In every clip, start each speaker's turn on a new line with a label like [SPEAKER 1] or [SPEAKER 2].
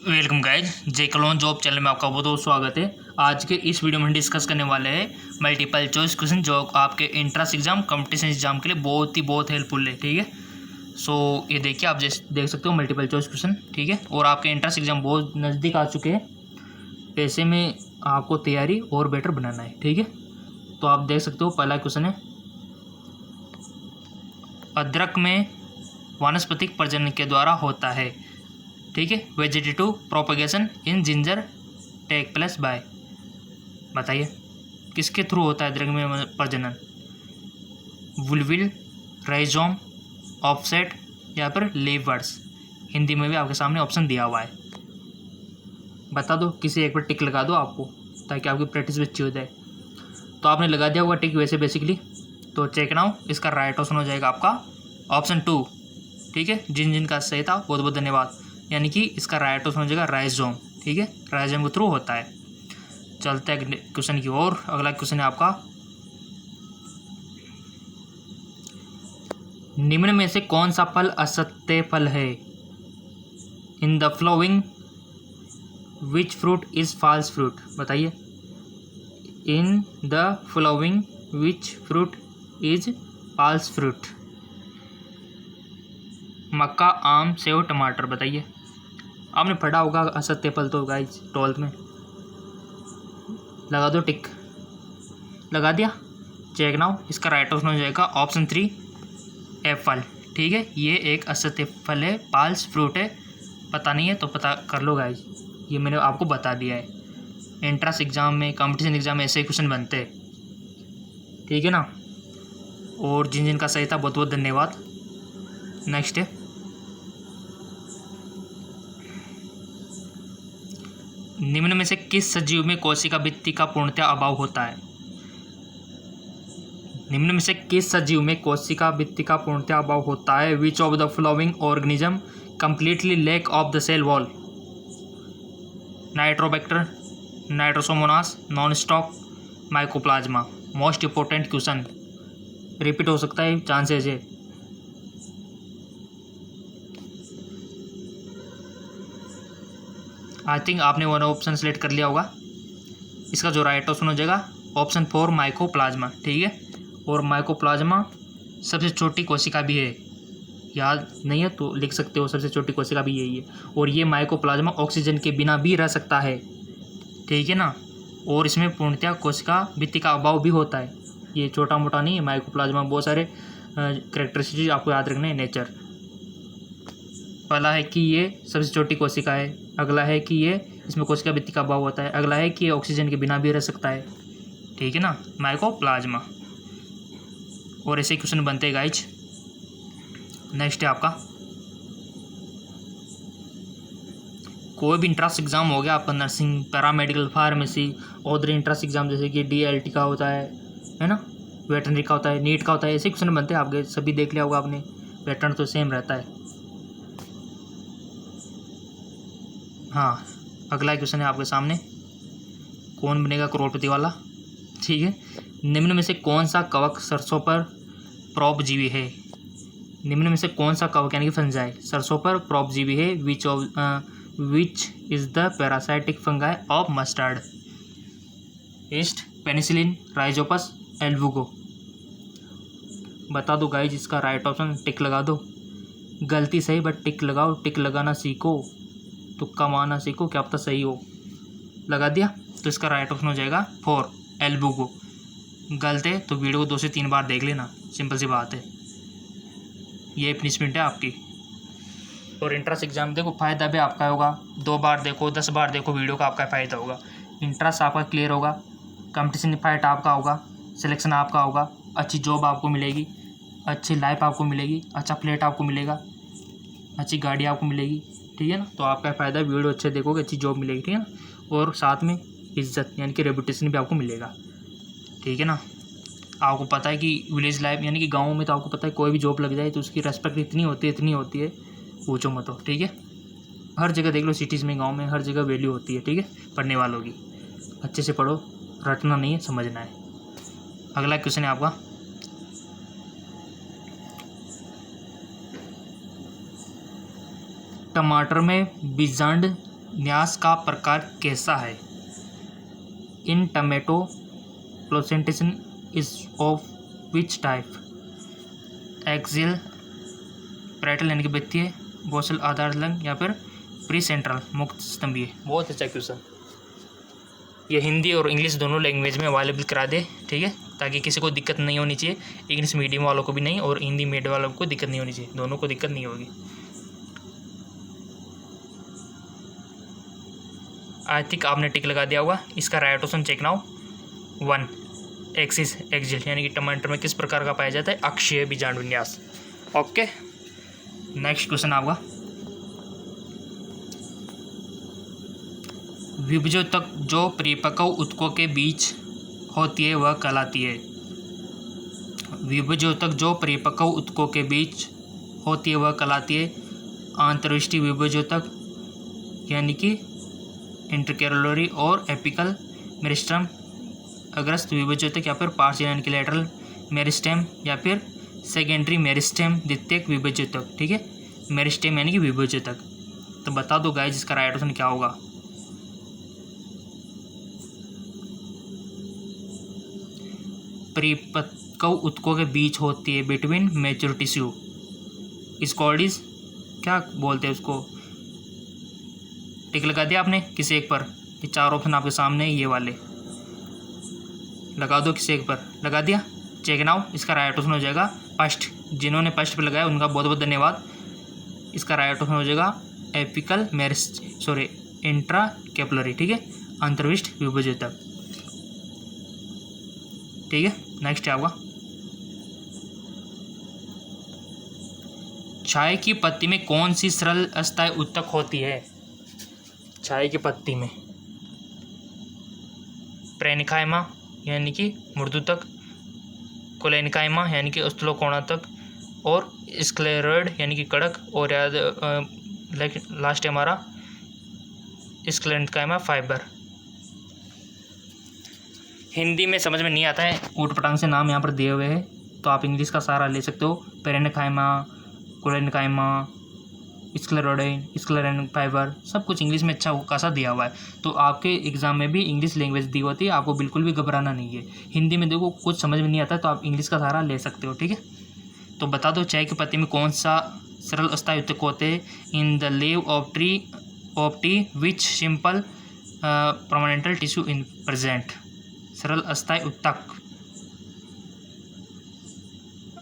[SPEAKER 1] Welcome guys, जे clone job channel में आपका बहुत बहुत स्वागत है। आज के इस वीडियो में हम डिस्कस करने वाले हैं मल्टीपल चॉइस क्वेश्चन जो आपके एंट्रेंस एग्जाम कंपटीशन एग्जाम के लिए बहुत हेल्पफुल है। ठीक है, सो ये देखिए, आप जैसे देख सकते हो मल्टीपल चॉइस क्वेश्चन। ठीक है, और आपके एंट्रेंस एग्जाम बहुत नज़दीक आ चुके हैं, ऐसे में आपको तैयारी और बेटर बनाना है। ठीक है, तो आप देख सकते हो पहला क्वेश्चन है, अदरक में वानस्पतिक प्रजनन के द्वारा होता है। ठीक है, vegetative propagation in ginger take place by, बताइए किसके थ्रू होता है अदरक में प्रजनन? वुलविल, राइजोम, ऑफसेट या फिर लीवर्स। हिंदी में भी आपके सामने ऑप्शन दिया हुआ है, बता दो, किसी एक पर टिक लगा दो आपको, ताकि आपकी प्रैक्टिस भी अच्छी हो जाए। तो आपने लगा दिया होगा टिक वैसे बेसिकली, तो चेक नाउ, इसका राइट ऑप्शन हो जाएगा आपका ऑप्शन 2। ठीक है, जिन का सही था बहुत बहुत धन्यवाद, यानी कि इसका राइट ऑप्शन हो जाएगा राइजोम। ठीक है, राइजोम के थ्रू होता है। चलते हैं क्वेश्चन की ओर। अगला क्वेश्चन है आपका, निम्न में से कौन सा फल असत्य फल है? In the following which fruit is false fruit, बताइए। In the following which fruit is false fruit? मक्का, आम, सेव, टमाटर, बताइए। आपने पढ़ा होगा असत्य फल तो गाइस 12th में। लगा दो टिक, लगा दिया, चेक नाउ, इसका राइट ऑप्शन हो जाएगा ऑप्शन 3 एप्पल। ठीक है, ये एक असत्य फल है, फॉल्स फ्रूट है। पता नहीं है तो पता कर लो गाइस, ये मैंने आपको बता दिया है। एंट्रेंस एग्जाम में, कंपटीशन एग्जाम में ऐसे क्वेश्चन बनते हैं। ठीक है ना, और जिन का सही था बहुत बहुत धन्यवाद। नेक्स्ट है, निम्न में से किस सजीव में कोशिका भित्ति का पूर्णतः अभाव होता है? निम्न में से किस सजीव में कोशिका भित्ति का पूर्णतः अभाव होता है? Which of the following organism completely lack of the cell wall? Nitrobacter, nitrosomonas, non stop, mycoplasma. Most important question, repeat हो सकता है, चांसेस है। आई थिंक आपने वन ऑप्शन सेलेक्ट कर लिया होगा। इसका जो राइट ऑप्शन हो जाएगा ऑप्शन 4 माइकोप्लाज्मा। ठीक है, और माइकोप्लाज्मा सबसे छोटी कोशिका भी है, याद नहीं है तो लिख सकते हो, सबसे छोटी कोशिका भी यही है। और ये माइकोप्लाज्मा ऑक्सीजन के बिना भी रह सकता है। ठीक है ना, और इसमें पूर्णतः कोशिका भित्ति का अभाव भी होता है। ये छोटा मोटा नहीं है माइकोप्लाज्मा, बहुत सारे कैरेक्टरिस्टिक आपको याद रखना है। नेचर, पहला है कि ये सबसे छोटी कोशिका है, अगला है कि ये इसमें कोशिका भित्ति का अभाव होता है, अगला है कि ये ऑक्सीजन के बिना भी रह सकता है। ठीक है ना, माइकोप्लाज्मा। और ऐसे क्वेश्चन बनते हैं गाइज। नेक्स्ट है आपका, कोई भी इंट्रेंस एग्जाम हो गया आपका, नर्सिंग, पैरामेडिकल, फार्मेसी, और इंट्रेंस एग्जाम जैसे कि DLT का होता है ना, वेटरनरी का होता है, नीट का होता है, ऐसे क्वेश्चन बनते हैं आपके, सभी देख लिया होगा आपने। पैटर्न तो सेम रहता है। हाँ, अगला क्वेश्चन है आपके सामने, कौन बनेगा करोड़पति वाला? ठीक है, निम्न में से कौन सा कवक सरसों पर परोपजीवी है? निम्न में से कौन सा कवक यानी कि फंजाई सरसों पर परोपजीवी है? Which is the parasitic fungi of mustard? Yeast, penicillin, rhizopus, albugo, बता दो गाइज। इसका राइट ऑप्शन टिक लगा दो, गलती सही बट टिक लगाओ, टिक लगाना सीखो, तुक्का मारना सीखो, क्या पता सही हो। लगा दिया, तो इसका राइट ऑप्शन हो जाएगा 4 एल्बुगो। गलत है तो वीडियो को 2 से 3 बार देख लेना, सिंपल सी बात है, ये पनिशमेंट है आपकी। और इंट्रेंस एग्जाम देखो, फ़ायदा भी आपका होगा, 2 बार देखो, 10 बार देखो वीडियो का, आपका फ़ायदा होगा। इंट्रेंस आपका क्लियर होगा, कंपटीशन फाइट आपका होगा, सिलेक्शन आपका होगा, अच्छी जॉब आपको मिलेगी, अच्छी लाइफ आपको मिलेगी, अच्छा फ्लैट आपको मिलेगा, अच्छी गाड़ी आपको मिलेगी। ठीक है ना, तो आपका फ़ायदा, वीडियो अच्छे देखोगे, अच्छी जॉब मिलेगी। ठीक है ना, और साथ में इज्जत यानी कि रेपुटेशन भी आपको मिलेगा। ठीक है ना, आपको पता है कि विलेज लाइफ यानी कि गाँव में तो आपको पता है कोई भी जॉब लग जाए तो उसकी रेस्पेक्ट इतनी होती है, पूछो मत हो। ठीक है, हर जगह देख लो, सिटीज़ में, गांव में, हर जगह वैल्यू होती है। ठीक है, पढ़ने वालों की, अच्छे से पढ़ो, रटना नहीं है, समझना है। अगला क्वेश्चन है आपका, टमाटर में बीजांड न्यास का प्रकार कैसा है? In tomato placentation is of which type? Axial, parietal यानी कि वृत्तीय, बोसल आधार लंग, या फिर प्री सेंट्रल मुक्त स्तंभीय। बहुत अच्छा क्वेश्चन। ये हिंदी और इंग्लिश दोनों लैंग्वेज में अवेलेबल करा दे, ठीक है, ताकि किसी को दिक्कत नहीं होनी चाहिए। इंग्लिश मीडियम वालों को भी नहीं और हिंदी मीडियम वालों को दिक्कत नहीं होनी चाहिए, दोनों को दिक्कत नहीं होगी। आई थिंक आपने टिक लगा दिया होगा। इसका right option check now 1 axis axial यानी कि टमाटर में किस प्रकार का पाया जाता है? अक्षीय बीजाणु विन्यास। ओके, नेक्स्ट क्वेश्चन आपका, विभजोतक जो परिपक्व ऊतकों के बीच होती है वह कहलाती है? विभजोतक जो परिपक्व ऊतकों के बीच होती है वह कहलाती है आंतरविष्टि विभजोतक यानी कि इंटरकैरोलरी और एपिकल मेरिस्टेम, अग्रस्त विभजोतक या फिर पार्शियल यानी कि लैटरल मेरिस्टेम, या फिर सेकेंडरी मेरिस्टेम द्वितीयक विभजोतक। ठीक है, मेरिस्टेम यानी कि विभजोतक। तो बता दो गाइस इसका राइट ऑप्शन क्या होगा? परिपक्व ऊतकों के बीच होती है, बिटवीन मैच्योर टिश्यू, इस कॉल्ड क्या बोलते हैं उसको? टिक लगा दिया आपने किसी एक पर? ये 4 ऑप्शन आपके सामने ये वाले लगा दो, किसी एक पर लगा दिया। चेक नाउ, इसका राइट ऑप्शन हो जाएगा फर्स्ट। जिन्होंने फर्स्ट पर लगाया उनका बहुत बहुत धन्यवाद। इसका राइट ऑप्शन हो जाएगा एपिकल इंट्रा कैपिलरी। ठीक है, अंतर्विष्ट विभजोतक। ठीक है, नेक्स्ट है आपका, चाय की पत्ती में कौन सी सरल अस्थायी ऊतक होती है? चाय की पत्ती में प्रेनिकाइमा यानी कि मृदुतक, कोलेनिकाइमा यानी कि स्थूलकोणातक, और स्क्लेरॉइड यानी कि कड़क, और याद लास्ट है हमारा स्क्लेरेंकाइमा फाइबर। हिंदी में समझ में नहीं आता है, ऊट पटांग से नाम यहाँ पर दिए हुए हैं, तो आप इंग्लिश का सहारा ले सकते हो। पेरेनिकाइमा, कोलेनिकाइमा, स्क्लेरोइड, स्क्लेरेन फाइबर, सब कुछ इंग्लिश में अच्छा खासा दिया हुआ है। तो आपके एग्जाम में भी इंग्लिश लैंग्वेज दी होती है, आपको बिल्कुल भी घबराना नहीं है। हिंदी में देखो कुछ समझ में नहीं आता तो आप इंग्लिश का सहारा ले सकते हो। ठीक है, तो बता दो चाय की पत्ती में कौन सा सरल अस्थायी ऊतक होते हैं? In the leave of tea which simple permanent tissue in present. सरल अस्थायी ऊतक,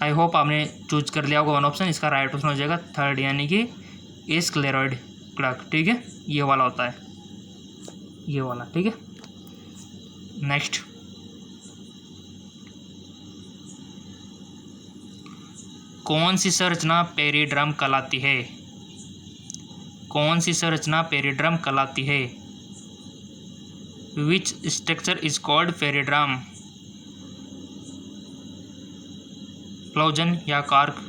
[SPEAKER 1] आई होप आपने चूज कर लिया होगा 1 ऑप्शन। इसका राइट ऑप्शन हो जाएगा 3rd यानी कि स्क्लेरॉइड कड़क। ठीक है, ये वाला होता है, ये वाला। ठीक है, नेक्स्ट, कौन सी संरचना पेरिड्रम कहलाती है? कौन सी संरचना पेरिड्रम कहलाती है? Which structure is called periderm? Phellogen या कार्क?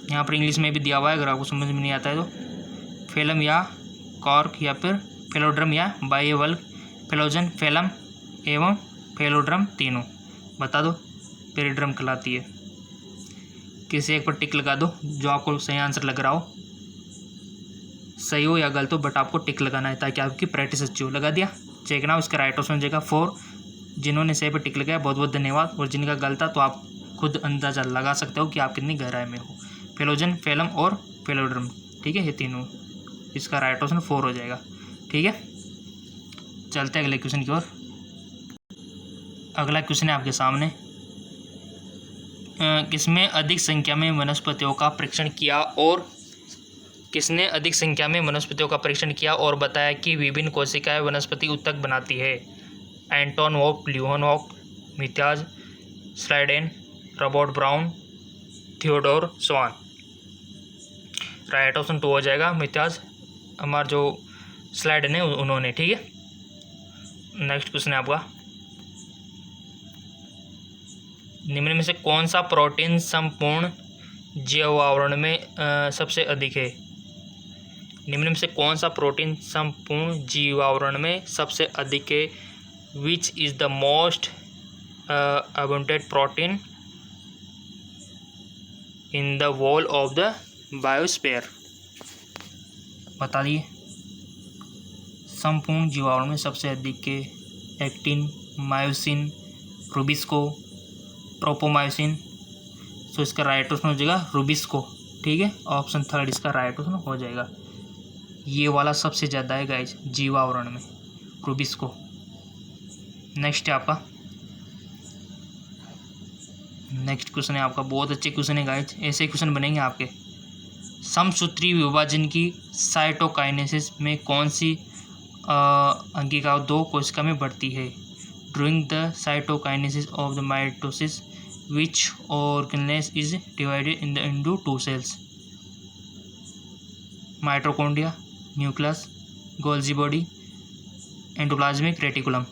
[SPEAKER 1] यहाँ पर इंग्लिश में भी दिया हुआ है, अगर आपको समझ में नहीं आता है तो। फेलम या कॉर्क, या फिर फेलोड्रम या बाइवल्क। फेलोजन, फेलम एवं फेलोड्रम तीनों बता दो पेरिड्रम कहलाती है। किसी एक पर टिक लगा दो जो आपको सही आंसर लग रहा हो, सही हो या गलत हो, बट आपको टिक लगाना है ताकि आपकी प्रैक्टिस अच्छी हो। लगा दिया, चेक ना, इसका राइट ऑप्शन हो जाएगा 4। जिन्होंने सही पर टिक लगाया बहुत बहुत धन्यवाद, और जिनका गलत था तो आप खुद अंदाज़ा लगा सकते हो कि आप कितनी गहराई में हो। फेलोजन, फेलम और फेलोड्रम, ठीक है, ये तीनों, इसका राइट ऑप्शन 4 हो जाएगा। ठीक है, चलते हैं अगले क्वेश्चन की ओर। अगला क्वेश्चन है आपके सामने, किसमें अधिक संख्या में वनस्पतियों का परीक्षण किया और किसने अधिक संख्या में वनस्पतियों का परीक्षण किया और बताया कि विभिन्न कोशिकाएं वनस्पति ऊतक बनाती है? एंटोन वॉक, Leeuwenhoek, Matthias Schleiden, Robert Brown, Theodor Schwann. Right option 2 हो जाएगा मित्याज, हमारा जो स्लाइडेन है उन्होंने। ठीक है, नेक्स्ट क्वेश्चन है आपका, निम्न में से कौन सा प्रोटीन संपूर्ण जीवावरण में सबसे अधिक है? निम्न में से कौन सा प्रोटीन संपूर्ण जीवावरण में सबसे अधिक है? Which is the most abundant protein in the wall of the biosphere? बता दिए। संपूर्ण जीवाणु में सबसे अधिक के एक्टिन, मायोसिन, रूबिस्को, ट्रोपोमायोसिन। तो इसका राइट ऑप्शन हो जाएगा रूबिस्को। ठीक है, ऑप्शन थर्ड इसका राइट ऑप्शन हो जाएगा। ये वाला सबसे ज़्यादा है गाइज जीवावरण में, रूबिस्को। नेक्स्ट है आपका, नेक्स्ट क्वेश्चन है आपका, बहुत अच्छे क्वेश्चन है गाइज, ऐसे क्वेश्चन बनेंगे आपके। समसूत्री विभाजन की साइटोकाइनेसिस में कौन सी अंगिका 2 कोशिका में बढ़ती है? During the cytokinesis of the mitosis which organelle is divided into 2 cells? Mitochondria, nucleus, Golgi body, endoplasmic reticulum.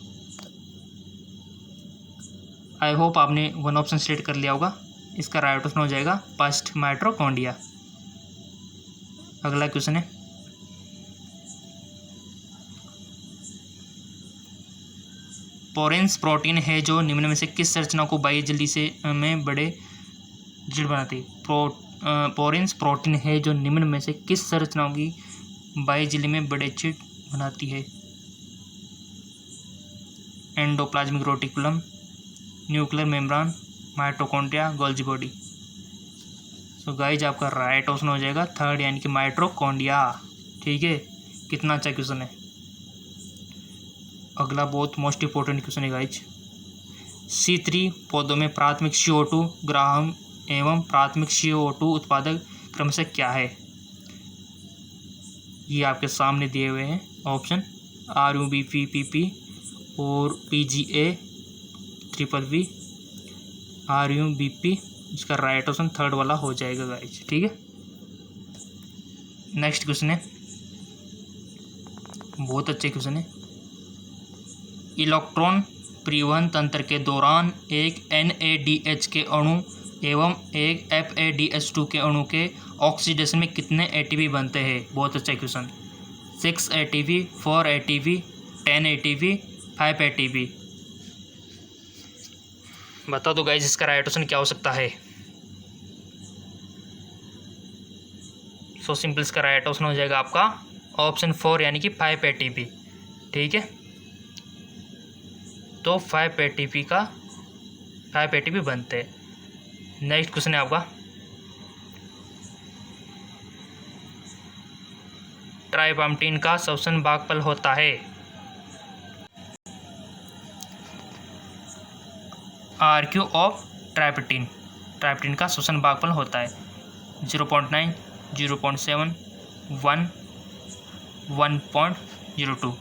[SPEAKER 1] I hope आपने 1 ऑप्शन सिलेक्ट कर लिया होगा। इसका राइट ऑप्शन हो जाएगा फर्स्ट, माइटोकॉन्ड्रिया। अगला क्वेश्चन है, पोरेंस प्रोटीन है जो निम्न में से किस संरचना को बाह्य झिल्ली से में बड़े झिल्ली बनाती है? पोरेंस प्रोटीन है जो निम्न में से किस संरचनाओं की बाह्य झिल्ली में बड़े छेद बनाती है? Endoplasmic reticulum, nuclear membrane, mitochondria, Golgi body. So guys आपका राइट ऑप्शन हो जाएगा थर्ड, यानी कि माइटोकॉन्ड्रिया। ठीक है, कितना अच्छा क्वेश्चन है। अगला बहुत मोस्ट इंपॉर्टेंट क्वेश्चन है गाइज। C3 पौधों में प्राथमिक CO2 ग्राहक एवं प्राथमिक CO2 उत्पादक क्रमशः क्या है? ये आपके सामने दिए हुए हैं ऑप्शन, RUBP और PGA BBB, RUBP। इसका राइट ऑप्शन थर्ड वाला हो जाएगा गाइज। ठीक है, नेक्स्ट क्वेश्चन है, बहुत अच्छे क्वेश्चन है। इलेक्ट्रॉन परिवहन तंत्र के दौरान एक NADH के अणु एवं एक FADH2 के अणु के ऑक्सीडेशन में कितने ATP बनते हैं? बहुत अच्छा question. 6 ATP, 4 ATP, 10 ATP, 5 ATP। बता दो गाइज इसका राइट ऑप्शन क्या हो सकता है? सो सिंपल, इसका राइट ऑप्शन हो जाएगा आपका ऑप्शन 4, यानी कि 5 ATP। ठीक है, तो 5 ATP बनते हैं। नेक्स्ट क्वेश्चन है आपका, ट्राइपामटीन का श्वसन भागफल होता है? RQ ऑफ ट्राइपेटिन का श्वसन भागफल होता है 0.9, 0.7, 1, 1.02।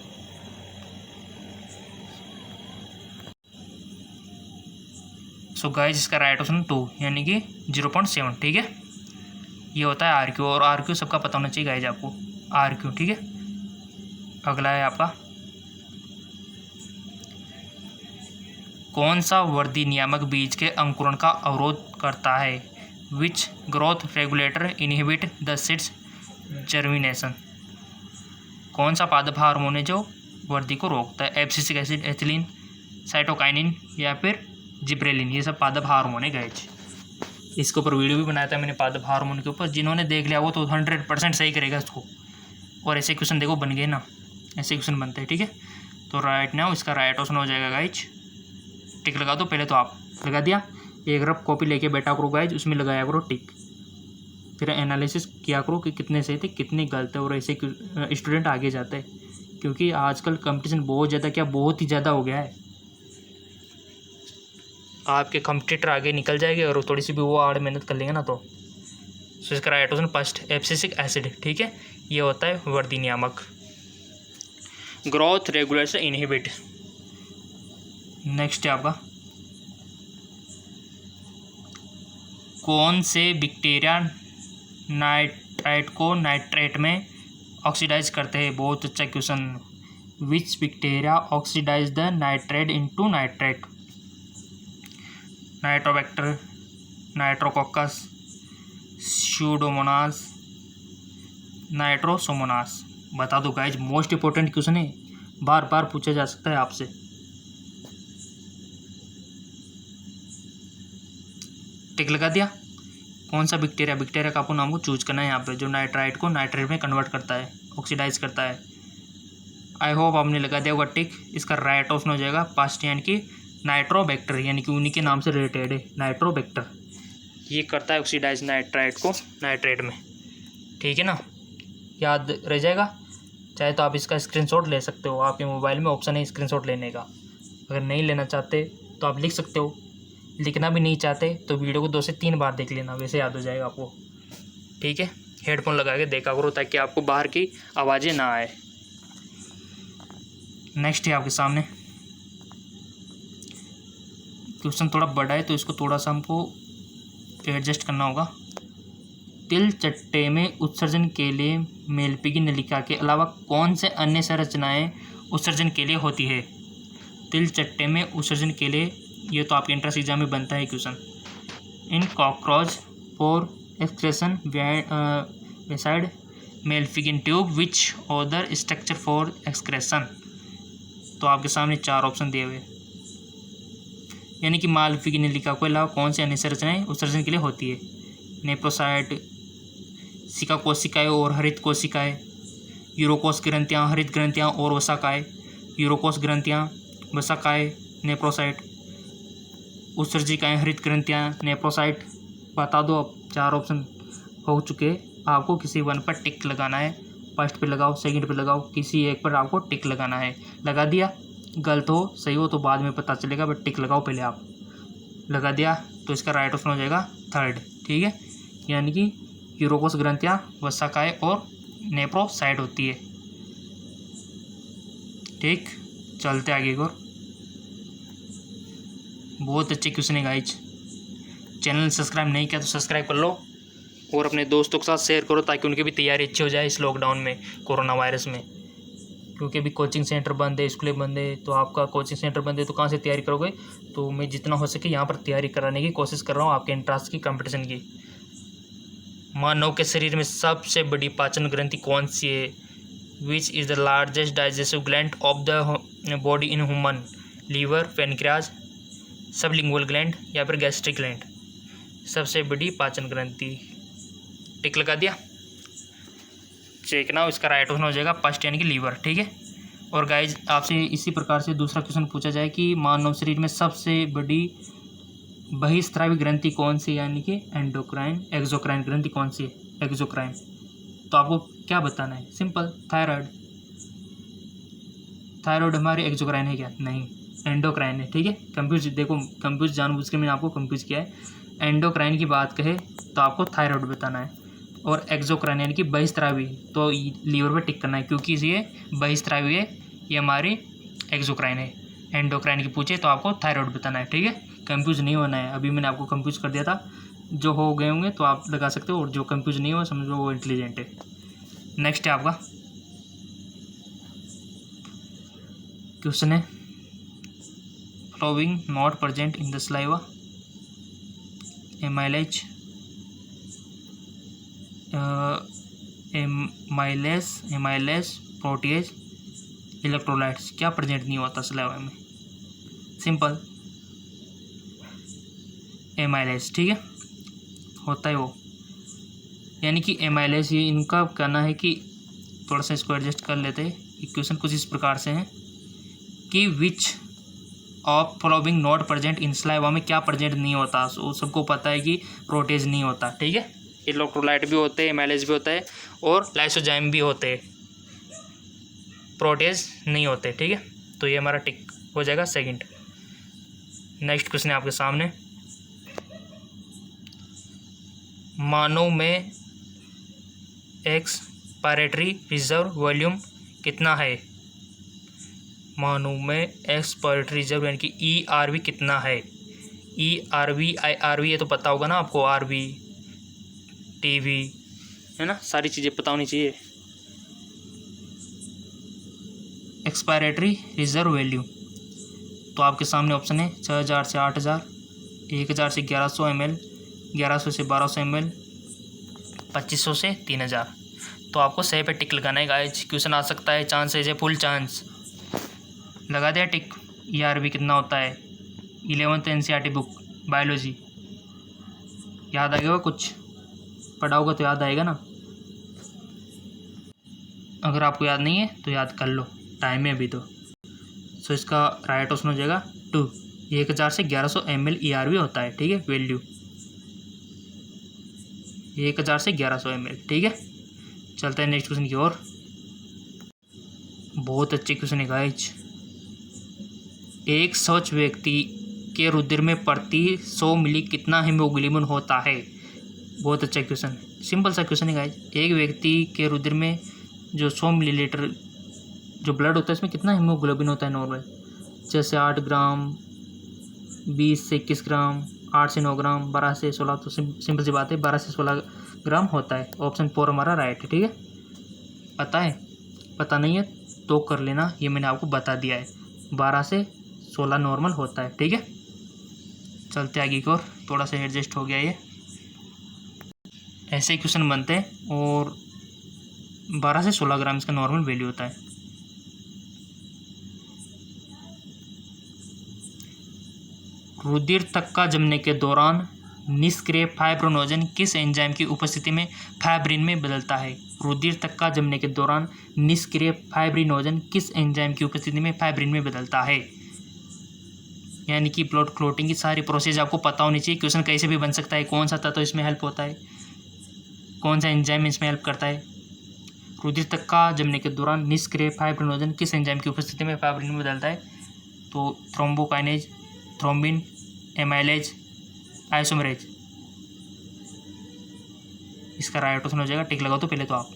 [SPEAKER 1] सो गाइज इसका राइट ऑप्शन 2, यानी कि 0.7। ठीक है, ये होता है RQ, और RQ सबका पता होना चाहिए गाइज आपको, RQ। ठीक है, अगला है आपका, कौन सा वृद्धि नियामक बीज के अंकुरण का अवरोध करता है? Which growth regulator inhibit the seeds germination? कौन सा पादप हार्मोन है जो वृद्धि को रोकता है? एब्सिसिक एसिड, एथिलीन, साइटोकाइनिन या फिर जिब्रेलिन। ये सब पादप हार्मोन है गाइज। इसके ऊपर वीडियो भी बनाया था मैंने पादप हार्मोन के ऊपर, जिन्होंने देख लिया वो तो 100% सही करेगा इसको। और ऐसे क्वेश्चन देखो बन गए ना, ऐसे क्वेश्चन बनते हैं। ठीक है, तो राइट नाउ इसका राइट ऑप्शन हो जाएगा गाइज, टिक लगा दो। पहले तो आप लगा दिया, एक रफ कॉपी लेके बैठा करो गाइज, उसमें लगाया करो टिक, फिर एनालिसिस किया करो कि कितने सही थे कितने गलत है, और ऐसे स्टूडेंट आगे जाते हैं। क्योंकि आजकल कंपटीशन बहुत ज़्यादा, क्या बहुत ही ज़्यादा हो गया है। आपके कंपटीटर आगे निकल जाएंगे और थोड़ी सी भी वो आड़ मेहनत कर लेंगे ना तो। सो इसका right option first, abscisic acid. ठीक है, ये होता है वृद्धि नियामक, ग्रोथ रेगुलेटर इनहिबिट। नेक्स्ट है आपका, कौन से बैक्टीरिया नाइट्राइट को नाइट्रेट में ऑक्सीडाइज करते हैं? बहुत अच्छा question. Which bacteria oxidize the nitrate into nitrate? Nitrobacter, nitrococcus, pseudomonas, nitrosomonas. बता दो गाइज, मोस्ट इंपॉर्टेंट क्वेश्चन है, बार बार पूछा जा सकता है आपसे। टिक लगा दिया। कौन सा बैक्टीरिया का आपको नाम को चूज करना है यहाँ पे, जो नाइट्राइट को नाइट्रेट में कन्वर्ट करता है। ऑक्सीडाइज करता है। आई होप आपने लगा दिया होगा टिक। इसका राइट ऑप्शन हो जाएगा पास्ट यानी कि नाइट्रोबैक्टर, यानी कि उन्हीं के नाम से रिलेटेड है नाइट्रोबैक्टर। ये करता है ऑक्सीडाइज नाइट्राइट को नाइट्रेट में, ठीक है ना, याद रह जाएगा। चाहे तो आप इसका स्क्रीनशॉट ले सकते हो, आपके मोबाइल में ऑप्शन है स्क्रीनशॉट लेने का। अगर नहीं लेना चाहते तो आप लिख सकते हो, लिखना भी नहीं चाहते तो वीडियो को 2 से 3 बार देख लेना, वैसे याद हो जाएगा आपको, ठीक है। हेडफोन लगा के देखा करो ताकि आपको बाहर की आवाज़ें ना आए। नेक्स्ट है आपके सामने क्वेश्चन, थोड़ा बड़ा है तो इसको थोड़ा सा हमको एडजस्ट करना होगा। तिल चट्टे में उत्सर्जन के लिए मेलपिगी नलिका के अलावा कौन से अन्य संरचनाएं उत्सर्जन के लिए होती है? तिल चट्टे में उत्सर्जन के लिए, ये तो आपके एंट्रेंस एग्जाम में बनता है question. In cockroach for excretion beside malpighian tube which other structure for excretion. तो आपके सामने 4 ऑप्शन दिए हुए, यानी कि मालफिगिन नलिका के अलावा कौन से अन्य संरचनाएं उत्सर्जन के लिए होती है? नेप्रोसाइट, सिका कोशिकाएँ और हरित कोशिकाएँ, यूरोकोस ग्रंथियाँ, हरित ग्रंथियाँ और वसाकाएँ, यूरोकोस ग्रंथियाँ, वसाकाएँ, नेप्रोसाइट, उत्सर्जिकाएँ, हरित ग्रंथियाँ, नेप्रोसाइट। बता दो अब, 4 ऑप्शन हो चुके। आपको किसी वन पर टिक लगाना है, फर्स्ट पे लगाओ, सेकंड पे लगाओ, किसी एक पर आपको टिक लगाना है। लगा दिया, गलत हो सही हो तो बाद में पता चलेगा, बट टिक लगाओ पहले आप। लगा दिया तो इसका राइट ऑप्शन हो जाएगा 3rd, ठीक है, यानी कि यूरोकोस ग्रंथियाँ, वसाकाएँ और नेप्रोसाइट होती है, ठीक। चलते आगे एक और, बहुत अच्छे क्वेश्चन है गाइज। चैनल सब्सक्राइब नहीं किया तो सब्सक्राइब कर लो और अपने दोस्तों के साथ शेयर करो ताकि उनकी भी तैयारी अच्छी हो जाए इस लॉकडाउन में, कोरोना वायरस में। क्योंकि अभी कोचिंग सेंटर बंद है, स्कूलें बंद है, तो आपका कोचिंग सेंटर बंद है तो कहाँ से तैयारी करोगे? तो मैं जितना हो सके यहाँ पर तैयारी कराने की कोशिश कर रहा हूँ आपके एंट्रेंस की, कंपटीशन की। मानव के शरीर में सबसे बड़ी पाचन ग्रंथि कौन सी है? Which is the largest digestive gland of the body in human? Liver, pancreas, sublingual gland या फिर गैस्ट्रिक ग्लैंड? सबसे बड़ी पाचन ग्रंथि, टिक लगा दिया। चेक ना, इसका राइट ऑप्शन हो जाएगा फर्स्ट यानी कि लीवर, ठीक है। और गाइज आपसे इसी प्रकार से दूसरा क्वेश्चन पूछा जाए कि मानव शरीर में सबसे बड़ी बहिस्रावी ग्रंथि कौन सी, यानी कि एंडोक्राइन एक्सोक्राइन ग्रंथि कौन सी है? एक्सोक्राइन। तो आपको क्या बताना है? Simple, thyroid. थायराइड हमारी एक्सोक्राइन है क्या? नहीं, एंडोक्राइन है, ठीक है। कंफ्यूज, देखो कंफ्यूज जानबूझ के मैंने आपको कंफ्यूज किया है। एंडोक्राइन की बात कहे तो आपको थायराइड बताना है, और एक्सोक्राइन यानी कि बहिस्रावी तो लीवर पे टिक करना है, क्योंकि ये बहिस्रावी है, ये हमारी एक्सोक्राइन है। एंडोक्राइन की पूछे तो आपको थायराइड बताना है, ठीक है। कंफ्यूज नहीं होना है, अभी मैंने आपको कंफ्यूज कर दिया था। जो हो गए होंगे तो आप लगा सकते हो, और जो कंफ्यूज नहीं हो समझो वो इंटेलिजेंट है। नेक्स्ट है आपका क्वेश्चन है, flowing not present in the saliva, amylase, amylase, protease, electrolytes, क्या प्रेजेंट नहीं होता सलाइवा में? सिंपल, एमाइलेज, ठीक है, होता है वो, यानी कि एमाइलेज। ये इनका कहना है कि थोड़ा सा इसको एडजस्ट कर लेते हैं। इक्वेशन कुछ इस प्रकार से है कि which of following not present in saliva में क्या प्रेजेंट नहीं होता? सो सबको पता है कि प्रोटीज नहीं होता, ठीक है। इलेक्ट्रोलाइट भी होते हैं, एमाइलेज भी होता है, और लाइसोजाइम भी होते हैं, प्रोटीज नहीं होते, ठीक है। तो ये हमारा टिक हो जाएगा सेकंड। नेक्स्ट क्वेश्चन है आपके सामने, मानव में एक्सपायरेटरी रिजर्व वॉल्यूम कितना है? मानव में एक्सपायरेटरी रिजर्व यानी कि ERV कितना है? ERV, IRV ये तो पता होगा ना आपको, RV, TV है ना, सारी चीज़ें पता होनी चाहिए। एक्सपायरेटरी रिजर्व वैल्यू तो आपके सामने ऑप्शन है 6000 से 8000, 1000 से 1100 ml, 1100 से 1200 ml, 2500 से 3000। तो आपको सही पे टिक लगाना है गाइज। क्वेश्चन आ सकता है, चांसेज है फुल चांस। लगा दिया टिक। ERV कितना होता है? 11th NCERT बुक बायोलॉजी, याद आ गया होगा, कुछ पढ़ा होगा तो याद आएगा ना। अगर आपको याद नहीं है तो याद कर लो, टाइम है अभी तो। सो इसका राइट ऑप्शन हो जाएगा 2। 1000 से 1100 ml ERV होता है, ठीक है, वैल्यू 1000 से 1100 ml, ठीक है। चलते हैं नेक्स्ट क्वेश्चन की ओर। बहुत अच्छे क्वेश्चन है गाइज। एक स्वच्छ व्यक्ति के रुधिर में प्रति 100 मिली कितना हीमोग्लोबिन होता है? बहुत अच्छा क्वेश्चन, सिंपल सा क्वेश्चन है गाइज। एक व्यक्ति के रुधिर में जो 100 मिलीलीटर जो ब्लड होता है इसमें कितना हीमोग्लोबिन होता है नॉर्मल? जैसे 8 ग्राम, 20 से 21 ग्राम, 8 से 9 ग्राम, 12 से 16, तो सिंपल सी बात है 12 से 16 ग्राम होता है। ऑप्शन 4 हमारा राइट है, ठीक है। पता है? पता नहीं है तो कर लेना, ये मैंने आपको बता दिया है, 12 से 16 नॉर्मल होता है, ठीक है। चलते आगे की ओर, थोड़ा सा एडजस्ट हो गया ये। ऐसे ही क्वेश्चन बनते हैं और 12 से 16 ग्राम इसका नॉर्मल वैल्यू होता है। रुधिर थक्का जमने के दौरान निष्क्रिय फाइब्रिनोजन किस एंजाइम की उपस्थिति में फाइब्रिन में बदलता है? रुधिर थक्का जमने के दौरान निष्क्रिय फाइब्रिनोजन किस एंजाइम की उपस्थिति में फाइब्रिन में बदलता है? यानी कि ब्लड क्लोटिंग की सारी प्रोसेस आपको पता होनी चाहिए। क्वेश्चन कैसे भी बन सकता है, कौन सा तत्व इसमें हेल्प होता है, कौन सा एंजाइम इसमें हेल्प करता है। रुधिर थक्का जमने के दौरान निष्क्रिय फाइब्रिनोजन किस एंजाइम की उपस्थिति में फाइब्रिन में बदलता है? तो थ्रोम्बोकाइनेज, थ्रोम्बिन, एमाइलेज, आइसोमरेज। इसका राइट ऑप्शन हो जाएगा, टिक लगाओ तो पहले तो आप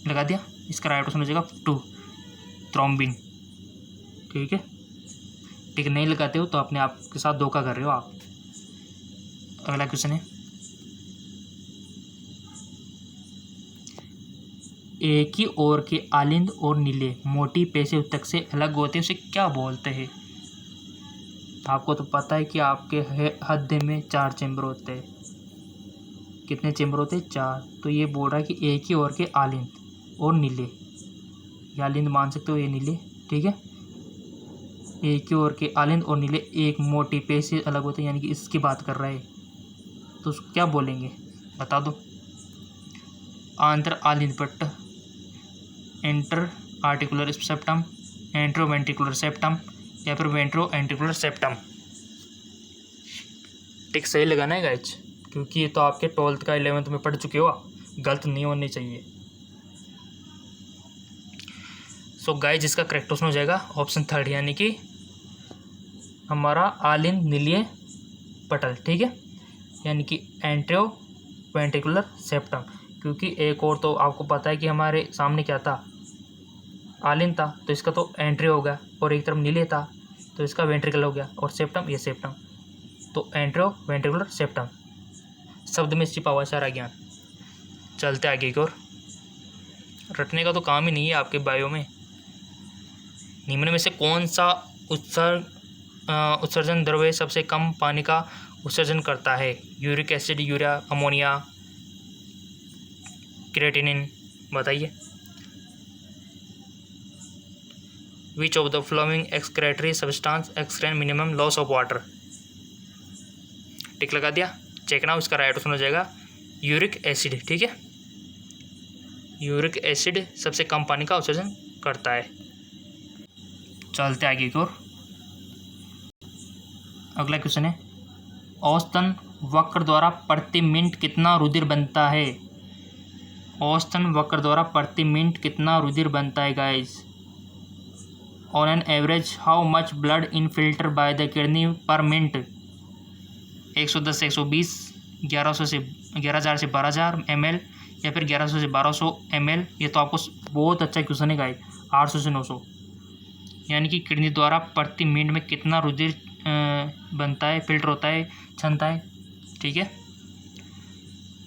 [SPEAKER 1] लगा दिया, इसका राइट ऑप्शन हो जाएगा 2 थ्रोम्बिन, ठीक है। टिक नहीं लगाते हो तो अपने आप के साथ धोखा कर रहे हो आप। अगला क्वेश्चन है, एक ही ओर के आलिंद और नीले मोटी पेशी उत्तक से अलग होते हैं उसे क्या बोलते हैं? आपको तो पता है कि आपके हृदय में 4 चैम्बर होते हैं। कितने चैम्बर होते हैं? 4। तो ये बोल रहा है कि एक ही ओर के आलिंद और नीले, ये आलिंद मान सकते हो, ये नीले, ठीक है। एक ही ओर के आलिंद और नीले एक मोटी पेशी अलग होते हैं, यानी कि इसकी बात कर रहा है, तो उसको क्या बोलेंगे बता दो। आंतर आलिंद पट्ट, इंटर आर्टिकुलर सेप्टम, एंट्रोवेंट्रिकुलर सेप्टम या फिर वेंट्रो एंट्रिकुलर सेप्टम। टिक सही लगाना है गाइज, क्योंकि ये तो आपके 12th का 11th में पढ़ चुके हो, गलत नहीं होनी चाहिए। सो गाइज इसका करेक्ट ऑप्शन हो जाएगा ऑप्शन 3, यानी कि हमारा आलिंद नीलीय पटल, ठीक है, यानी कि एंट्रो वेंट्रिकुलर सेप्टम। क्योंकि एक और तो आपको पता है कि हमारे सामने क्या था, आलिंद था, तो इसका तो एंट्री हो गया, और एक तरफ नीले था तो इसका वेंट्रिकल हो गया, और सेप्टम ये सेप्टम, तो एंट्रो वेंट्रिकुलर सेप्टम। शब्द में छिपा हुआ सारा ज्ञान। चलते आगे की ओर। रटने का तो काम ही नहीं है आपके बायो में। निम्न में से कौन सा उत्सर्जन द्रव्य सबसे कम पानी का उत्सर्जन करता है? Uric acid, urea, ammonia, creatinine, बताइए। Which of the following excretory substance excrete minimum loss of water? Tick लगा दिया, चेक ना, उसका राइट ऑप्शन हो जाएगा यूरिक एसिड, ठीक है। यूरिक एसिड सबसे कम पानी का उत्सर्जन करता है। चलते आगे की ओर। अगला क्वेश्चन है, औसतन वक्र द्वारा प्रति मिनट कितना रुधिर बनता है? औसतन वक्र द्वारा प्रति मिनट कितना रुधिर बनता है guys? On an average how much blood in filter by the kidney पर मिनट? 110 से 120, 1100 से 11,000 से 12,000 ml या फिर 1100 से 1200 ml। ये तो आपको बहुत अच्छा क्वेश्चन है गाइस। 800 से 900, यानी कि किडनी द्वारा प्रति मिनट में कितना रुधिर बनता है, फिल्टर होता है, छनता है, ठीक है।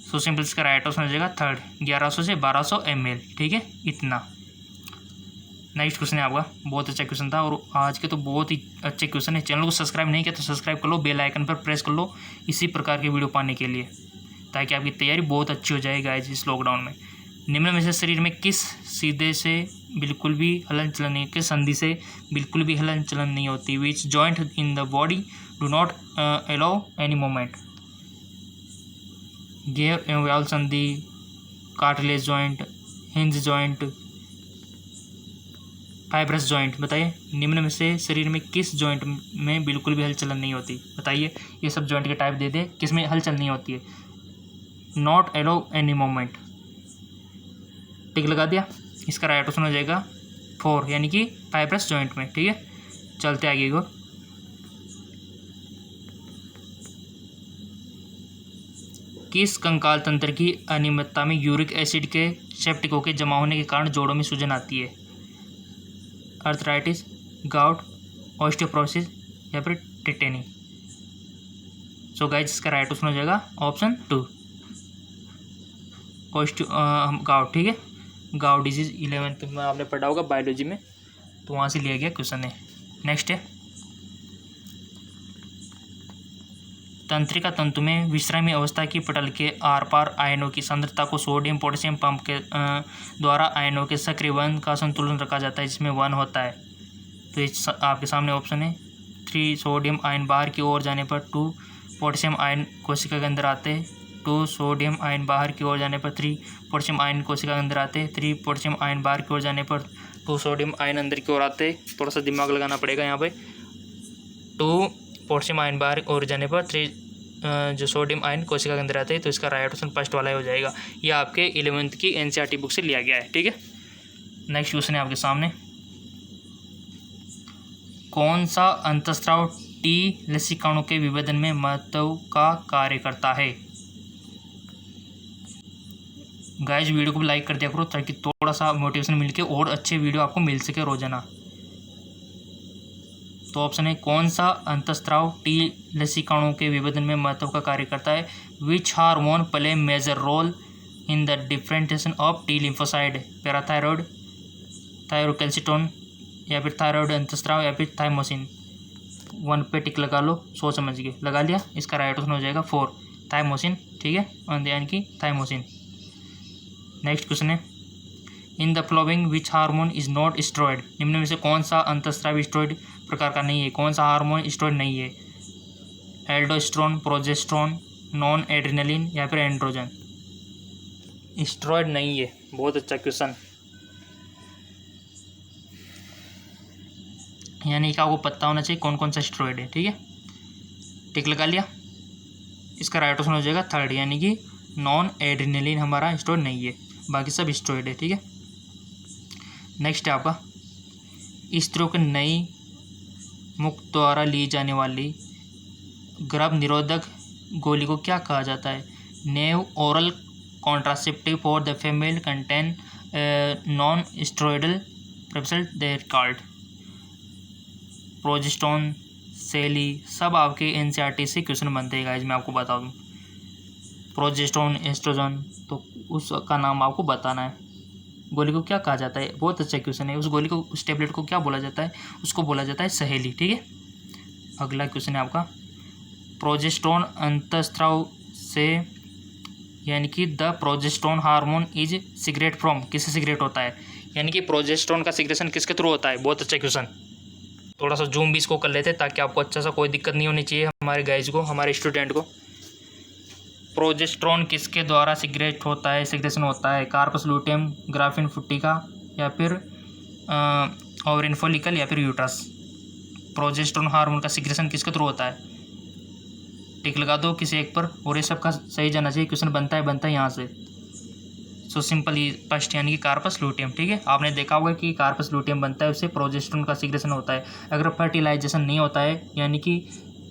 [SPEAKER 1] सो सिंपल इसका राइट ऑप्शन हो जाएगा 3, 1100 से 1200 ml, ठीक है, इतना। नेक्स्ट क्वेश्चन है आपका, बहुत अच्छा क्वेश्चन था, और आज के तो बहुत ही अच्छे क्वेश्चन है। चैनल को सब्सक्राइब नहीं किया तो सब्सक्राइब कर लो, बेल आइकन पर प्रेस कर लो इसी प्रकार के वीडियो पाने के लिए, ताकि आपकी तैयारी बहुत अच्छी हो जाए गाइस इस लॉकडाउन में। निम्न में से शरीर में किस सीधे से बिल्कुल भी हलन चलन नहीं, किस संधि से बिल्कुल भी हलन चलन नहीं होती? Which joint in the body do not allow any moment? गियर एवल संधि, cartilage joint, hinge joint, fibrous joint, बताइए निम्न में से शरीर में किस जॉइंट में बिल्कुल भी हलचल नहीं होती, बताइए। ये सब जॉइंट के टाइप दे दे, किस में हलचल नहीं होती है। नॉट एलो एनी मोमेंट, टिक लगा दिया। इसका राइट ऑप्शन हो जाएगा 4, यानी कि फाइब्रस जॉइंट में, ठीक है। चलते आगे को। किस कंकाल तंत्र की अनियमितता में यूरिक एसिड के सेप्टिकों के जमा होने के कारण जोड़ों में सूजन आती है? अर्थराइटिस, गाउट, ऑस्टियोपोरोसिस या फिर टेटेनी। सो गाइस इसका राइट ऑप्शन हो जाएगा ऑप्शन 2, गाउट, ठीक है। गाउट डिजीज 11th में आपने पढ़ा होगा बायोलॉजी में, तो वहाँ से लिया गया क्वेश्चन है। नेक्स्ट है, तंत्रिका तंतु में विश्रामी अवस्था की पटल के आर पार आयनों की सांद्रता को सोडियम पोटेशियम पंप के द्वारा आयनों के सक्रिय वहन का संतुलन रखा जाता है, जिसमें 1 होता है। तो ये आपके सामने ऑप्शन है। 3 सोडियम आयन बाहर की ओर जाने पर 2 पोटेशियम आयन कोशिका के अंदर आते हैं। 2 सोडियम आयन बाहर की ओर जाने पर 3 पोटेशियम आयन कोशिका के अंदर आते हैं। 3 पोटेशियम आयन बाहर की ओर जाने पर 2 सोडियम आयन अंदर की ओर आते हैं। थोड़ा सा दिमाग लगाना पड़ेगा यहाँ पे। 2 पोटेशियम आयन बाहर और जाने पर 3 जो सोडियम आयन कोशिका के अंदर आते हैं। तो इसका राइट ऑप्शन फर्स्ट वाला हो जाएगा। यह आपके 11th की एनसीईआरटी बुक से लिया गया है, ठीक है। नेक्स्ट क्वेश्चन है आपके सामने, कौन सा अंतःस्राव टी लसीकाणु के विभेदन में महत्व का कार्य करता है? गाइस वीडियो को लाइक कर दिया करो ताकि थोड़ा सा मोटिवेशन मिलके और अच्छे वीडियो आपको मिल सके रोजाना। तो ऑप्शन है, कौन सा अंतःस्राव टी लसीकाणु के विभेदन में महत्व का कार्य करता है? Which hormone play major role in the differentiation of T lymphocyte? Parathyroid, thyrocalcitonin या फिर थायरॉयड अंतःस्राव या फिर थाइमोसिन। 1 पे टिक लगा लो, सोच समझ के लगा लिया। इसका राइट ऑप्शन हो जाएगा 4, थाइमोसिन, ठीक है, यानी कि थाइमोसिन। नेक्स्ट क्वेश्चन है, in the following which hormone is not steroid? निम्न में से कौन सा अंतःस्रावी स्टेरॉयड प्रकार का नहीं है? कौन सा हार्मोन स्टेरॉयड नहीं है? एल्डोस्टेरोन, प्रोजेस्टेरोन, नॉन एड्रेनलिन या फिर एंड्रोजन। स्टेरॉयड नहीं है, बहुत अच्छा क्वेश्चन। यानी कि आपको पता होना चाहिए कौन कौन सा स्टेरॉयड है, ठीक है। टिक लगा लिया। इसका राइट ऑप्शन हो जाएगा 3rd, यानी कि नॉन एड्रेनलिन हमारा स्टेरॉयड नहीं है, बाकी सब स्टेरॉयड है, ठीक है। नेक्स्ट है आपका, स्त्रियों के नई मुख द्वारा ली जाने वाली गर्भ निरोधक गोली को क्या कहा जाता है? New oral contraceptive for the female contain non steroidal preparation they're called. Progesterone, Saheli, सब आपके एनसीईआरटी से क्वेश्चन बनते हैं गाइस, मैं आपको बता दूं। प्रोजेस्टेरोन, एस्ट्रोजन, तो उसका नाम आपको बताना है। गोली को क्या कहा जाता है? बहुत अच्छा क्वेश्चन है। उस गोली को, उस टेबलेट को क्या बोला जाता है? उसको बोला जाता है सहेली, ठीक है। अगला क्वेश्चन है आपका, प्रोजेस्टेरोन अंतःस्राव से, यानी कि the progesterone hormone is secret from, किससे सीक्रेट होता है? यानी कि प्रोजेस्टेरोन का सीक्रेशन किसके थ्रू होता है? बहुत अच्छा क्वेश्चन। थोड़ा सा जूम भी इसको कर लेते हैं ताकि आपको अच्छा सा कोई दिक्कत नहीं होनी चाहिए हमारे गाइज को, हमारे स्टूडेंट को। प्रोजेस्टेरोन किसके द्वारा सीक्रेट होता है, सीक्रेशन होता है? कार्पस लूटियम, ग्राफिन फुट्टिका या फिर ओवरिन फॉलिकल या फिर यूट्रस। प्रोजेस्टेरोन हार्मोन का सीक्रेशन किसके थ्रू होता है? टिक लगा दो किसी एक पर, और ये सब का सही जाना चाहिए। क्वेश्चन बनता है यहाँ से। सो सिंपल ही फर्स्ट, यानी कि कार्पस लूटियम, ठीक है। आपने देखा होगा कि कार्पस लूटियम बनता है, उससे प्रोजेस्टेरोन का सीक्रेशन होता है। अगर फर्टिलाइजेशन नहीं होता है, यानी कि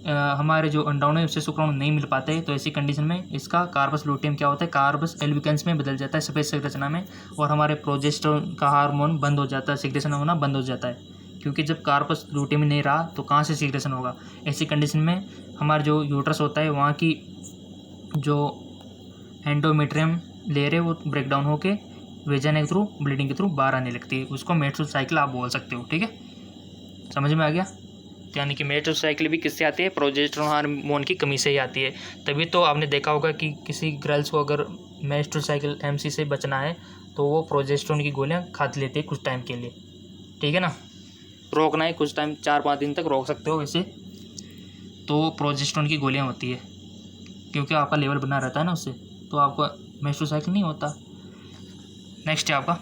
[SPEAKER 1] हमारे जो अंडाणु है उससे शुक्राणु नहीं मिल पाते, तो ऐसी कंडीशन में इसका कार्पस लूटियम क्या होता है? कार्पस एल्बिकेंस में बदल जाता है, सफेद संरचना में, और हमारे प्रोजेस्टेरोन का हार्मोन बंद हो जाता है, सीक्रेशन होना बंद हो जाता है। क्योंकि जब कार्पस लूटियम नहीं रहा तो कहाँ से सीक्रेशन होगा? ऐसी कंडीशन में हमारा जो यूट्रस होता है, वहाँ की जो एंडोमेट्रियम लेयर है वो ब्रेक डाउन होकर वेजाइना के थ्रू, ब्लीडिंग के थ्रू बाहर आने लगती है। उसको मेंस्ट्रुअल साइकिल आप बोल सकते हो, ठीक है। समझ में आ गया? यानी कि मेंस्ट्रुअल साइकिल भी किससे आती है? प्रोजेस्टेरोन हार्मोन की कमी से ही आती है। तभी तो आपने देखा होगा कि किसी गर्ल्स को अगर मेंस्ट्रुअल साइकिल एमसी से बचना है तो वो प्रोजेस्टेरोन की गोलियां खाती लेती है कुछ टाइम के लिए, ठीक है ना। रोकना है कुछ टाइम, 4-5 दिन तक रोक सकते हो वैसे, तो प्रोजेस्टेरोन की गोलियां होती है, क्योंकि आपका लेवल बना रहता है ना उससे, तो आपका मेंस्ट्रुअल साइकिल नहीं होता। नेक्स्ट है आपका,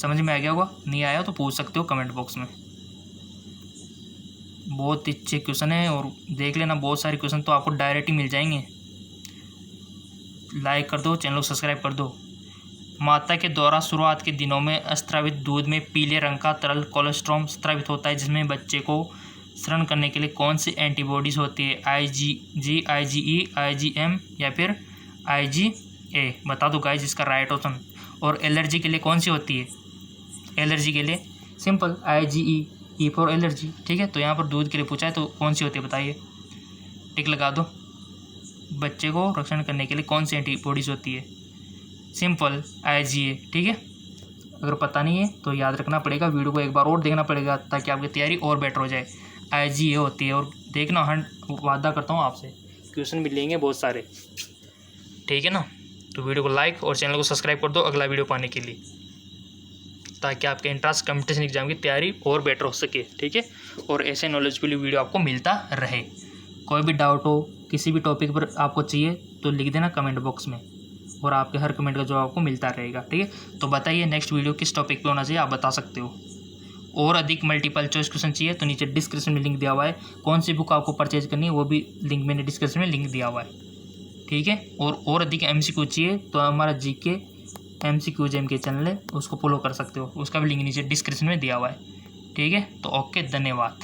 [SPEAKER 1] समझ में आ गया होगा, नहीं आया तो पूछ सकते हो कमेंट बॉक्स में। बहुत अच्छे क्वेश्चन है और देख लेना, बहुत सारे क्वेश्चन तो आपको डायरेक्ट ही मिल जाएंगे। लाइक कर दो, चैनल को सब्सक्राइब कर दो। माता के द्वारा शुरुआत के दिनों में स्रावित दूध में पीले रंग का तरल कोलेस्ट्रॉम स्रावित होता है, जिसमें बच्चे को शरण करने के लिए कौन सी एंटीबॉडीज़ होती है? IgG, IgE, IgM या फिर IgA? बता दो गाइस इसका राइट ऑप्शन। और एलर्जी के लिए कौन सी होती है? एलर्जी के लिए simple IgE, E for allergy. ठीक है, तो यहाँ पर दूध के लिए पूछा है तो कौन सी होती है बताइए, टिक लगा दो। बच्चे को रक्षण करने के लिए कौन सी एंटीबॉडीज़ होती है? Simple IgA। ठीक है, अगर पता नहीं है तो याद रखना पड़ेगा, वीडियो को एक बार और देखना पड़ेगा ताकि आपकी तैयारी और बेटर हो जाए। IgA होती है। और देखना, वादा करता हूँ आपसे क्वेश्चन मिलेंगे बहुत सारे। ठीक है ना, तो वीडियो को लाइक और चैनल को सब्सक्राइब कर दो अगला वीडियो पाने के लिए, ताकि आपके एंट्रेंस कॉम्पिटिशन एग्जाम की तैयारी और बेटर हो सके। ठीक है, और ऐसे नॉलेजफुल वीडियो आपको मिलता रहे। कोई भी डाउट हो, किसी भी टॉपिक पर आपको चाहिए तो लिख देना कमेंट बॉक्स में, और आपके हर कमेंट का जवाब आपको मिलता रहेगा। ठीक है, तो बताइए नेक्स्ट वीडियो किस टॉपिक पे होना चाहिए, आप बता सकते हो। और अधिक मल्टीपल चॉइस क्वेश्चन चाहिए तो नीचे डिस्क्रिप्शन में लिंक दिया हुआ है, कौन सी बुक आपको परचेज करनी है वो भी लिंक मैंने डिस्क्रिप्शन में लिंक दिया हुआ है। ठीक है, और अधिक MCQ चाहिए तो हमारा GK MCQ जेम के चैनल है, उसको फॉलो कर सकते हो, उसका भी लिंक नीचे डिस्क्रिप्शन में दिया हुआ है। ठीक है, तो ओके, धन्यवाद।